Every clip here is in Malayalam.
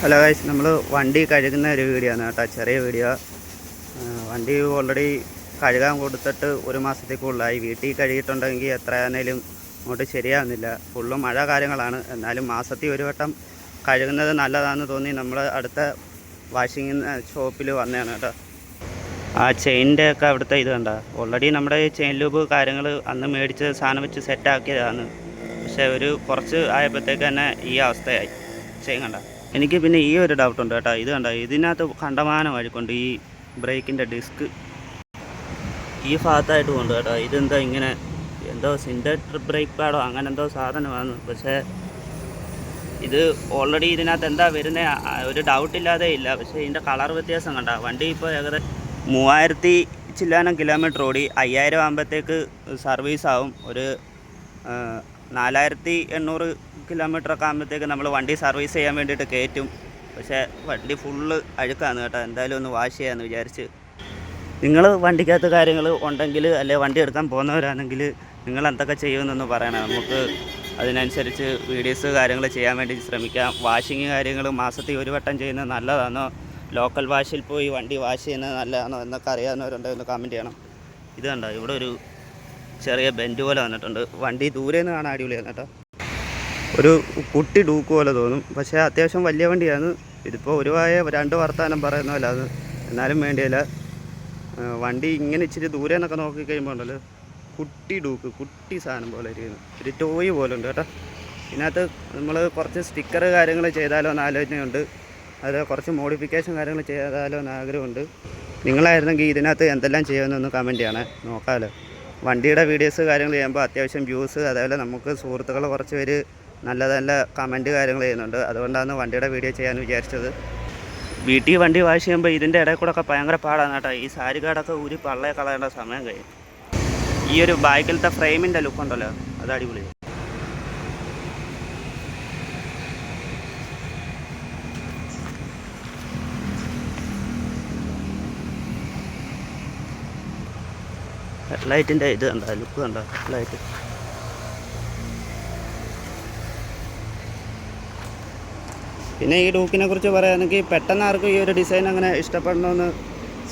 ഹലോ ഗൈസ്, നമ്മൾ വണ്ടി കഴുകുന്ന ഒരു വീഡിയോ ആണ് കേട്ടോ, ചെറിയ വീഡിയോ. വണ്ടി ഓൾറെഡി കഴുകാൻ കൊടുത്തിട്ട് ഒരു മാസത്തേക്കുള്ളായി. വീട്ടിൽ കഴുകിയിട്ടുണ്ടെങ്കിൽ എത്രയാണേലും അങ്ങോട്ട് ശരിയാകുന്നില്ല. ഫുള്ളും മഴ കാര്യങ്ങളാണ്. എന്നാലും മാസത്തിൽ ഒരു വട്ടം കഴുകുന്നത് നല്ലതാണെന്ന് തോന്നി നമ്മൾ അടുത്ത വാഷിംഗ് ഷോപ്പിൽ വന്നതാണ് കേട്ടോ. ആ ചെയിൻ്റെ ഒക്കെ അവിടുത്തെ ഇത് കണ്ട, ഓൾറെഡി നമ്മുടെ ഈ ചെയിൻ ലൂബ് കാര്യങ്ങൾ അന്ന് മേടിച്ച് സാധനം വെച്ച് സെറ്റാക്കിയതാണ്. പക്ഷേ ഒരു കുറച്ച് ആയപ്പോഴത്തേക്ക് തന്നെ ഈ അവസ്ഥയായി. ചെയിൻ കണ്ട. എനിക്ക് പിന്നെ ഈ ഒരു ഡൗട്ടുണ്ട് കേട്ടോ. ഇത് കണ്ട, ഇതിനകത്ത് കണ്ടമാനം വഴിക്കൊണ്ട് ഈ ബ്രേക്കിൻ്റെ ഡിസ്ക് ഈ ഭാഗത്തായിട്ട് കൊണ്ട് കേട്ടോ. ഇതെന്താ ഇങ്ങനെ, എന്തോ സിൻഡർ ബ്രേക്ക് പാഡോ അങ്ങനെ എന്തോ സാധനമാണ്. പക്ഷേ ഇത് ഓൾറെഡി ഇതിനകത്ത് എന്താ വരുന്നത് ഒരു ഡൗട്ടില്ലാതെ ഇല്ല. പക്ഷേ ഇതിൻ്റെ കളർ വ്യത്യാസം കണ്ട. വണ്ടി ഇപ്പോൾ ഏകദേശം 3000 ചില്ലാനം കിലോമീറ്റർ ഓടി. 5000 ആകുമ്പോഴത്തേക്ക് സർവീസാവും. ഒരു 4800 കിലോമീറ്ററൊക്കെ ആകുമ്പോഴത്തേക്ക് നമ്മൾ വണ്ടി സർവീസ് ചെയ്യാൻ വേണ്ടിയിട്ട് കയറ്റും. പക്ഷേ വണ്ടി ഫുള്ള് അഴുക്കാണ് കേട്ടോ. എന്തായാലും ഒന്ന് വാഷ് ചെയ്യാമെന്ന് വിചാരിച്ച്. നിങ്ങൾ വണ്ടിക്കകത്ത് കാര്യങ്ങൾ ഉണ്ടെങ്കിൽ, അല്ലെങ്കിൽ വണ്ടി എടുക്കാൻ പോകുന്നവരാണെങ്കിൽ നിങ്ങൾ എന്തൊക്കെ ചെയ്യുമെന്നൊന്ന് പറയണം. നമുക്ക് അതിനനുസരിച്ച് വീഡിയോസ് കാര്യങ്ങൾ ചെയ്യാൻ വേണ്ടി ശ്രമിക്കാം. വാഷിങ് കാര്യങ്ങൾ മാസത്തിൽ ഒരു വട്ടം ചെയ്യുന്നത് നല്ലതാണോ, ലോക്കൽ വാഷിൽ പോയി വണ്ടി വാഷ് ചെയ്യുന്നത് നല്ലതാണോ എന്നൊക്കെ അറിയാവുന്നവരുണ്ടെങ്കിൽ ഒന്ന് കമൻറ്റ് ചെയ്യണം. ഇത് കണ്ടോ, ഇവിടെ ഒരു ചെറിയ ബെൻഡ് പോലെ വന്നിട്ടുണ്ട്. വണ്ടി ദൂരെ നിന്ന് കാണാൻ അടിപൊളിയാണ് കേട്ടോ. ഒരു കുട്ടി ഡൂക്ക് പോലെ തോന്നും, പക്ഷേ അത്യാവശ്യം വലിയ വണ്ടിയാണ്. ഇതിപ്പോൾ ഒരുവായ 2 വർത്താനം പറയുന്ന പോലെ അത്, എന്നാലും വേണ്ടിയില്ല. വണ്ടി ഇങ്ങനെ ഇച്ചിരി ദൂരെ നിന്നൊക്കെ നോക്കിക്കഴിയുമ്പോൾ ഉണ്ടല്ലോ, കുട്ടി ഡൂക്ക്, കുട്ടി സാധനം പോലെ ഇരിക്കുന്നു. ഒരു ടോയ് പോലെ ഉണ്ട് കേട്ടോ. ഇതിനകത്ത് നമ്മൾ കുറച്ച് സ്റ്റിക്കർ കാര്യങ്ങൾ ചെയ്താലോ എന്ന് ആലോചനയുണ്ട്. അത് കുറച്ച് മോഡിഫിക്കേഷൻ കാര്യങ്ങൾ ചെയ്താലോ എന്ന് ആഗ്രഹമുണ്ട്. നിങ്ങളായിരുന്നെങ്കിൽ ഇതിനകത്ത് എന്തെല്ലാം ചെയ്യുമെന്നൊന്ന് കമൻറ്റ് ചെയ്യണേ, നോക്കാമല്ലോ. വണ്ടിയുടെ വീഡിയോസ് കാര്യങ്ങൾ ചെയ്യുമ്പോൾ അത്യാവശ്യം വ്യൂസ്, അതേപോലെ നമുക്ക് സുഹൃത്തുക്കൾ കുറച്ച് പേര് നല്ല നല്ല കമൻറ്റ് കാര്യങ്ങൾ ചെയ്യുന്നുണ്ട്. അതുകൊണ്ടാണ് വണ്ടിയുടെ വീഡിയോ ചെയ്യാൻ വിചാരിച്ചത്. വീട്ടിൽ വണ്ടി വാഷ് ചെയ്യുമ്പോൾ ഇതിൻ്റെ ഇടയിൽ കൂടെ ഒക്കെ ഭയങ്കര പാടാണ് കേട്ടോ. ഈ സാരി കാർഡൊക്കെ ഊരി പള്ളയെ കളയേണ്ട സമയം കഴിയും. ഈ ഒരു ബാക്കിലത്തെ ഫ്രെയിമിൻ്റെ ലുക്ക് ഉണ്ടല്ലോ, അത് അടിപൊളി. ഹെഡ്ലൈറ്റിൻ്റെ ഇത് കണ്ടോ, ലുക്ക് കണ്ടോ ഹെഡ്ലൈറ്റ്. പിന്നെ ഈ ഡൂക്കിനെ കുറിച്ച് പറയുകയാണെങ്കിൽ പെട്ടെന്ന് ആർക്കും ഈ ഒരു ഡിസൈൻ അങ്ങനെ ഇഷ്ടപ്പെടണമെന്ന്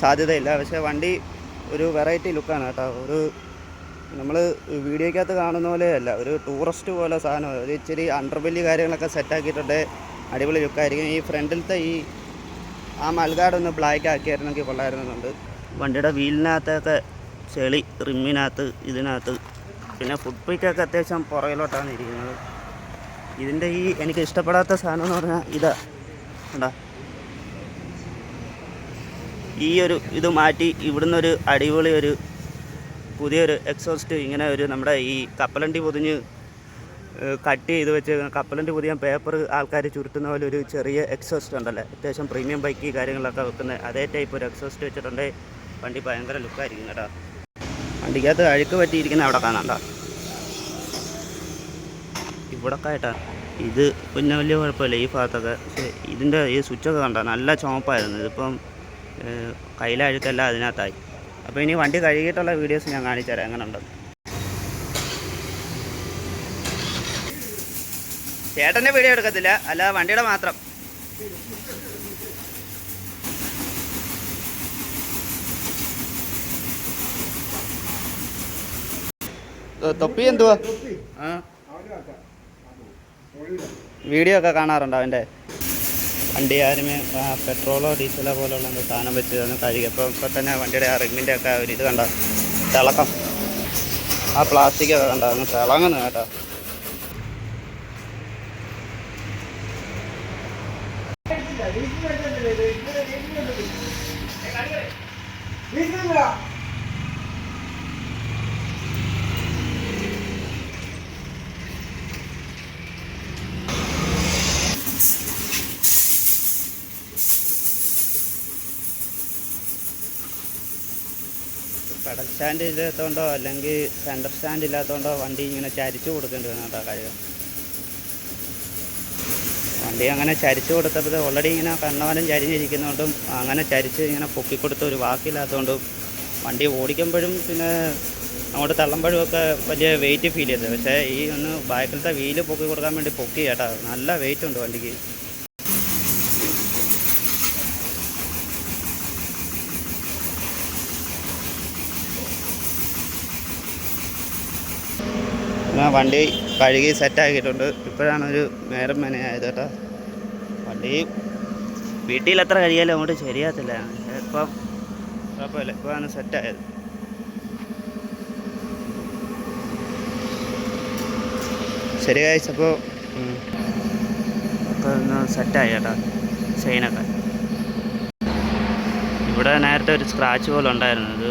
സാധ്യതയില്ല. പക്ഷേ വണ്ടി ഒരു വെറൈറ്റി ലുക്കാണ് കേട്ടോ. ഒരു നമ്മൾ വീഡിയോയ്ക്കകത്ത് കാണുന്ന പോലെയല്ല, ഒരു ടൂറിസ്റ്റ് പോലെ സാധനം. ഒരു ഇച്ചിരി അണ്ടർബെല്ലി കാര്യങ്ങളൊക്കെ സെറ്റാക്കിയിട്ടുണ്ട്, അടിപൊളി ലുക്കായിരിക്കും. ഈ ഫ്രണ്ടിലത്തെ ആ മൽഗാർഡ് ബ്ലാക്ക് ആക്കിയായിരുന്നെങ്കിൽ കൊള്ളായിരുന്നുണ്ട്. വണ്ടിയുടെ വീലിനകത്തൊക്കെ ചെളി, റിമ്മിനകത്ത്, ഇതിനകത്ത്. പിന്നെ ഫുഡ് പിക്കൊക്കെ അത്യാവശ്യം പുറകിലോട്ടാണ് ഇരിക്കുന്നത്. ഇതിൻ്റെ എനിക്ക് ഇഷ്ടപ്പെടാത്ത സാധനം എന്ന് പറഞ്ഞാൽ ഇതാ കണ്ടോ, ഇത് മാറ്റി ഇവിടുന്ന് ഒരു അടിപൊളി ഒരു പുതിയൊരു എക്സോസ്റ്റ്, ഇങ്ങനെ ഒരു നമ്മുടെ ഈ കപ്പലണ്ടി പൊതിഞ്ഞ് കട്ട് ചെയ്ത് വെച്ച് കപ്പലണ്ടി പൊതിയാൻ പേപ്പർ ആൾക്കാർ ചുരുട്ടുന്ന പോലെ ഒരു ചെറിയ എക്സോസ്റ്റ് ഉണ്ടല്ലോ, അത്യാവശ്യം പ്രീമിയം ബൈക്ക് കാര്യങ്ങളൊക്കെ വെക്കുന്നത് അതേ ടൈപ്പ് ഒരു എക്സോസ്റ്റ് വെച്ചിട്ടുണ്ട്. വണ്ടി ഭയങ്കര ലുക്കായിരിക്കും കേട്ടോ. വണ്ടിക്കകത്ത് അഴുക്ക് പറ്റിയിരിക്കുന്ന അവിടെ കാണാണ്ട, ഇവിടൊക്കെ ആയിട്ടാണ്. ഇത് പിന്നെ വലിയ കുഴപ്പമില്ല ഈ ഭാഗത്തൊക്കെ. പക്ഷേ ഇതിൻ്റെ ഈ സ്വിച്ചൊക്കെ കണ്ട നല്ല ചുവപ്പായിരുന്നു. ഇതിപ്പം കയ്യിലഴുക്കല്ല അതിനകത്തായി. അപ്പോൾ ഇനി വണ്ടി കഴുകിയിട്ടുള്ള വീഡിയോസ് ഞാൻ കാണിച്ചു തരാം എങ്ങനെ ഉണ്ടെന്ന്. ചേട്ടൻ്റെ വീഡിയോ എടുക്കത്തില്ല, അല്ല വണ്ടിയുടെ മാത്രം. തൊപ്പി എന്തുവാ? വീഡിയോ ഒക്കെ കാണാറുണ്ടോ അവൻ്റെ? വണ്ടി ആരുമേ പെട്രോളോ ഡീസലോ പോലുള്ള എന്തോ സാധനം വെച്ച് ഒന്ന് കഴുകിയപ്പോൾ ഇപ്പോൾ തന്നെ വണ്ടിയുടെ ആ റിങ്ങിൻ്റെ ഒക്കെ ഒരു ഇത് കണ്ടോ, തിളക്കം. ആ പ്ലാസ്റ്റിക്കൊക്കെ കണ്ടോ, ഒന്ന് തിളങ്ങുന്നു കേട്ടോ. പെഡൽ സ്റ്റാൻഡ് ഇല്ലാത്തതുകൊണ്ടോ അല്ലെങ്കിൽ സെൻറ്റർ സ്റ്റാൻഡ് ഇല്ലാത്തതുകൊണ്ടോ വണ്ടി ഇങ്ങനെ ചരിച്ചു കൊടുക്കേണ്ടി വന്നു കേട്ടോ കാര്യം. വണ്ടി അങ്ങനെ ചരിച്ചു കൊടുത്തപ്പോൾ ഓൾറെഡി ഇങ്ങനെ കണ്ണവനം ചരിഞ്ഞിരിക്കുന്നതുകൊണ്ടും അങ്ങനെ ചരിച്ച് ഇങ്ങനെ പൊക്കിക്കൊടുത്ത ഒരു വാക്കില്ലാത്തതുകൊണ്ടും വണ്ടി ഓടിക്കുമ്പോഴും പിന്നെ അങ്ങോട്ട് തള്ളുമ്പോഴും ഒക്കെ വലിയ വെയിറ്റ് ഫീൽ ചെയ്തത്. പക്ഷേ ബാക്കിലത്തെ വീല് പൊക്കി കൊടുക്കാൻ വേണ്ടി പൊക്കി കേട്ടോ, നല്ല വെയിറ്റ് ഉണ്ട് വണ്ടിക്ക്. ഞാൻ വണ്ടി കഴുകി സെറ്റാക്കിയിട്ടുണ്ട്. ഇപ്പോഴാണ് ഒരു നേരം മെനയായത് കേട്ടോ. വണ്ടി വീട്ടിൽ എത്ര കഴിയാലും അങ്ങോട്ട് ശരിയാകത്തില്ല. ഇപ്പം കുഴപ്പമില്ല, ഇപ്പോഴാണ് സെറ്റായത്. ശരി കഴിച്ചപ്പോൾ ഒക്കെ ഒന്ന് സെറ്റായി കേട്ടോ ചെയിനൊക്കെ. ഇവിടെ നേരത്തെ ഒരു സ്ക്രാച്ച് പോലെ ഉണ്ടായിരുന്നു, ഇത്